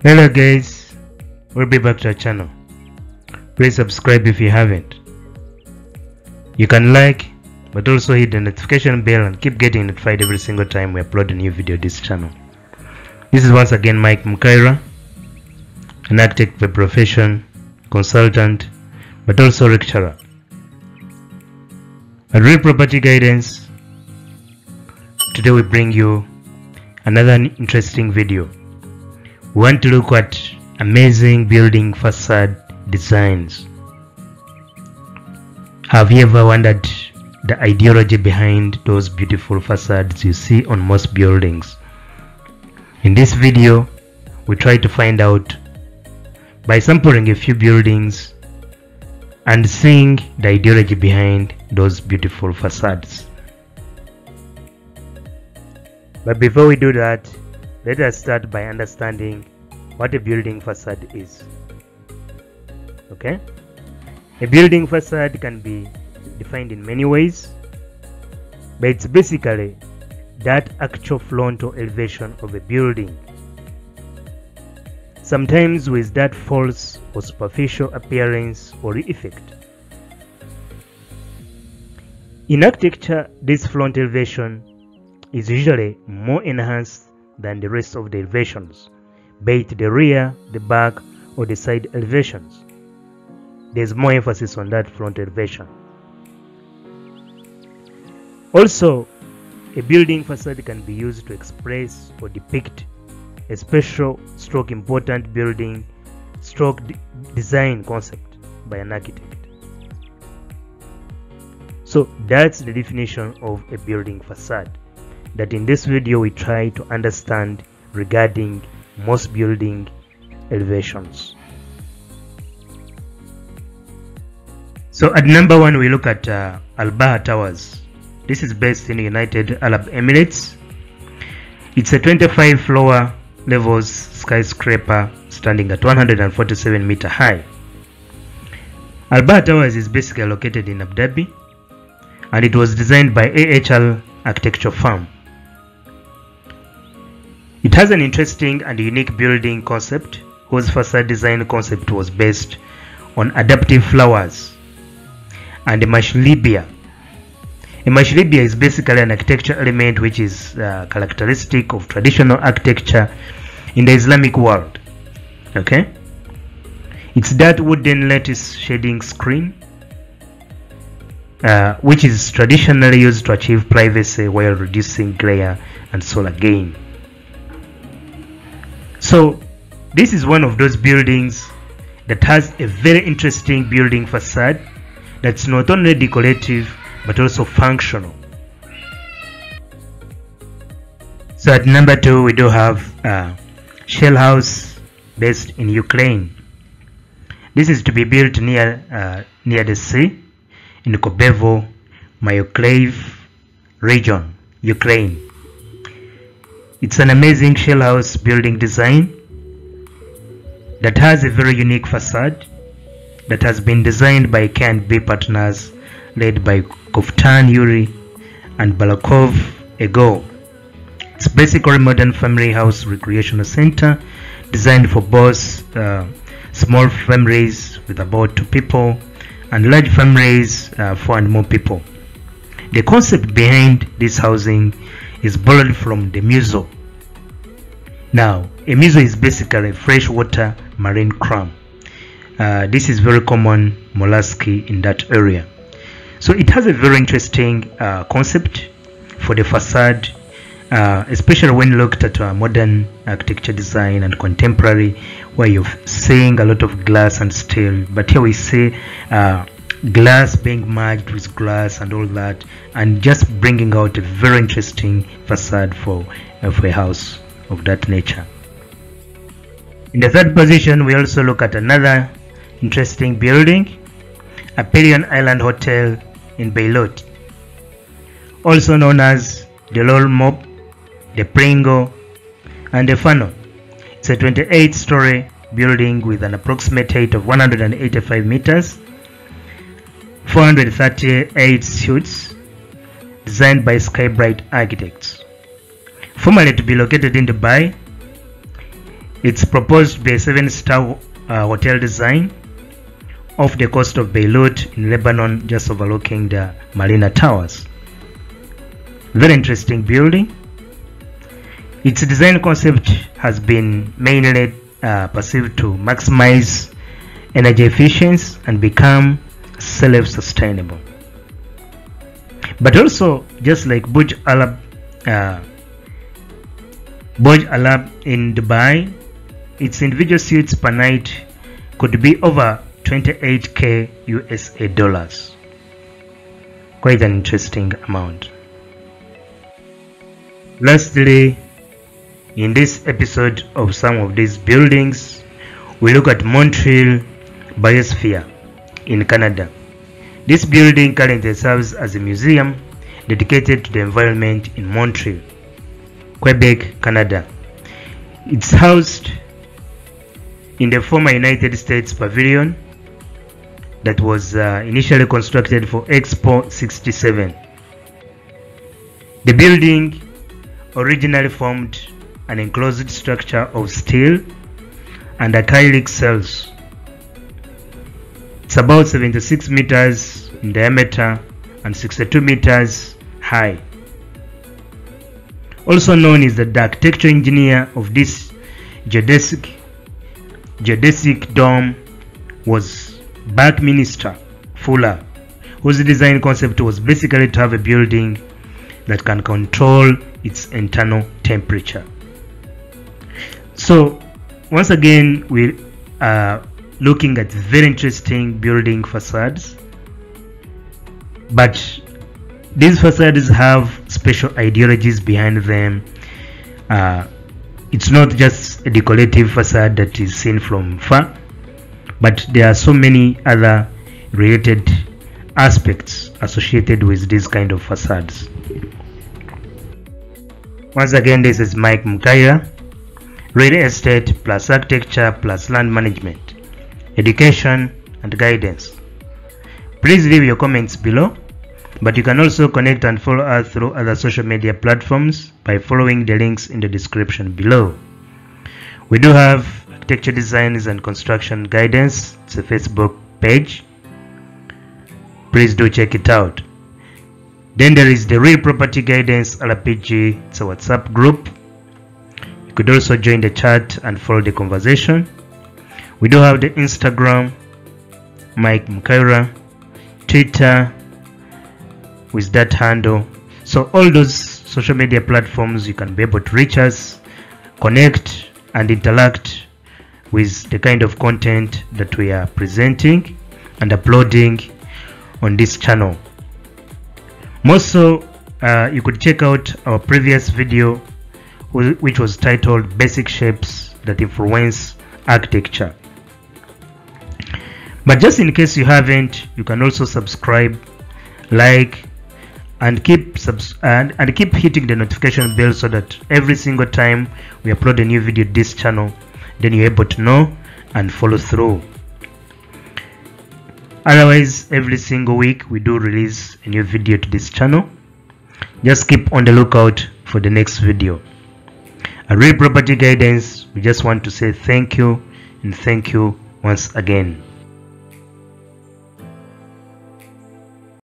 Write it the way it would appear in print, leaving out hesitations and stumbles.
Hello guys, we'll be back to our channel. Please subscribe if you haven't. You can like, but also hit the notification bell and keep getting notified every single time we upload a new video on this channel. This is once again Mike Mukaira, an architect by profession, consultant, but also lecturer. At Real Property Guidance, today we bring you another interesting video. We want to look at amazing building facade designs. Have you ever wondered the ideology behind those beautiful facades you see on most buildings? In this video, we try to find out by sampling a few buildings and seeing the ideology behind those beautiful facades. But before we do that, let us start by understanding what a building facade is. Okay? A building facade can be defined in many ways, but it's basically that actual frontal elevation of a building, sometimes with that false or superficial appearance or effect. In architecture, this front elevation is usually more enhanced than the rest of the elevations, be it the rear, the back, or the side elevations. There's more emphasis on that front elevation. Also, a building facade can be used to express or depict a special stroke important building stroke design concept by an architect. So that's the definition of a building facade that in this video we try to understand regarding most building elevations. So at number one, we look at Al-Baha Towers. This is based in the United Arab Emirates. It's a 25 floor levels skyscraper standing at 147 meter high. Al-Baha Towers is basically located in Abu Dhabi, and it was designed by AHL architecture firm. It has an interesting and unique building concept whose facade design concept was based on adaptive flowers and a mashlibia. A mashlibia is basically an architecture element which is characteristic of traditional architecture in the Islamic world. Okay, it's that wooden lattice shading screen which is traditionally used to achieve privacy while reducing glare and solar gain. So this is one of those buildings that has a very interesting building facade that's not only decorative but also functional. So at number two, we do have Shell House based in Ukraine. This is to be built near the sea in Kobevo, Mykolaiv region, Ukraine. It's an amazing shell house building design that has a very unique facade that has been designed by K&B partners led by Koftan Yuri and Balakov Ego. It's basically a modern family house recreational center designed for both small families with about 2 people and large families 4 and more people. The concept behind this housing is borrowed from the mussel. Now, a mussel is basically a freshwater marine crab. This is very common mollusk in that area. So it has a very interesting concept for the facade, especially when looked at modern architecture design and contemporary, where you're seeing a lot of glass and steel, but here we see glass being merged with glass and all that, and just bringing out a very interesting facade for a house of that nature. In the third position, we also look at another interesting building, Apelion Island Hotel in Beirut, also known as the Lol Mob, the Pringo, and the Funnel. It's a 28-story building with an approximate height of 185 meters, 438 suites, designed by Skybright Architects. Formerly to be located in Dubai, It's proposed to be a 7-star hotel design off the coast of Beirut in Lebanon, just overlooking the Marina Towers. Very interesting building. Its design concept has been mainly perceived to maximize energy efficiency and become self-sustainable. But also, just like Burj Al Arab in Dubai, its individual suites per night could be over 28k USA dollars. Quite an interesting amount. Lastly, in this episode of some of these buildings, we look at Montreal Biosphere in Canada. This building currently serves as a museum dedicated to the environment in Montreal, Quebec, Canada. It's housed in the former United States Pavilion that was initially constructed for Expo 67. The building originally formed an enclosed structure of steel and acrylic cells. It's about 76 meters in diameter and 62 meters high. Also known as the architectural engineer of this geodesic dome was Buckminster Fuller, whose design concept was basically to have a building that can control its internal temperature. So once again, we are looking at very interesting building facades, but these facades have special ideologies behind them. It's not just a decorative facade that is seen from far, but there are so many other related aspects associated with these kind of facades. Once again, this is Mike Mukaira. Real estate plus architecture plus land management, education and guidance. Please leave your comments below, but you can also connect and follow us through other social media platforms by following the links in the description below. We do have architecture designs and construction guidance. It's a Facebook page. Please do check it out. Then there is the Real Property Guidance RPG. It's a WhatsApp group. You could also join the chat and follow the conversation. We do have the Instagram, Mike Mukaira, Twitter with that handle. So all those social media platforms, you can be able to reach us, connect and interact with the kind of content that we are presenting and uploading on this channel. Also, you could check out our previous video, which was titled Basic Shapes That Influence Architecture. But just in case you haven't, you can also subscribe, like, and keep hitting the notification bell so that every single time we upload a new video to this channel, then you're able to know and follow through. Otherwise, every single week we do release a new video to this channel. Just keep on the lookout for the next video. A Real Property Guidance, we just want to say thank you and thank you once again.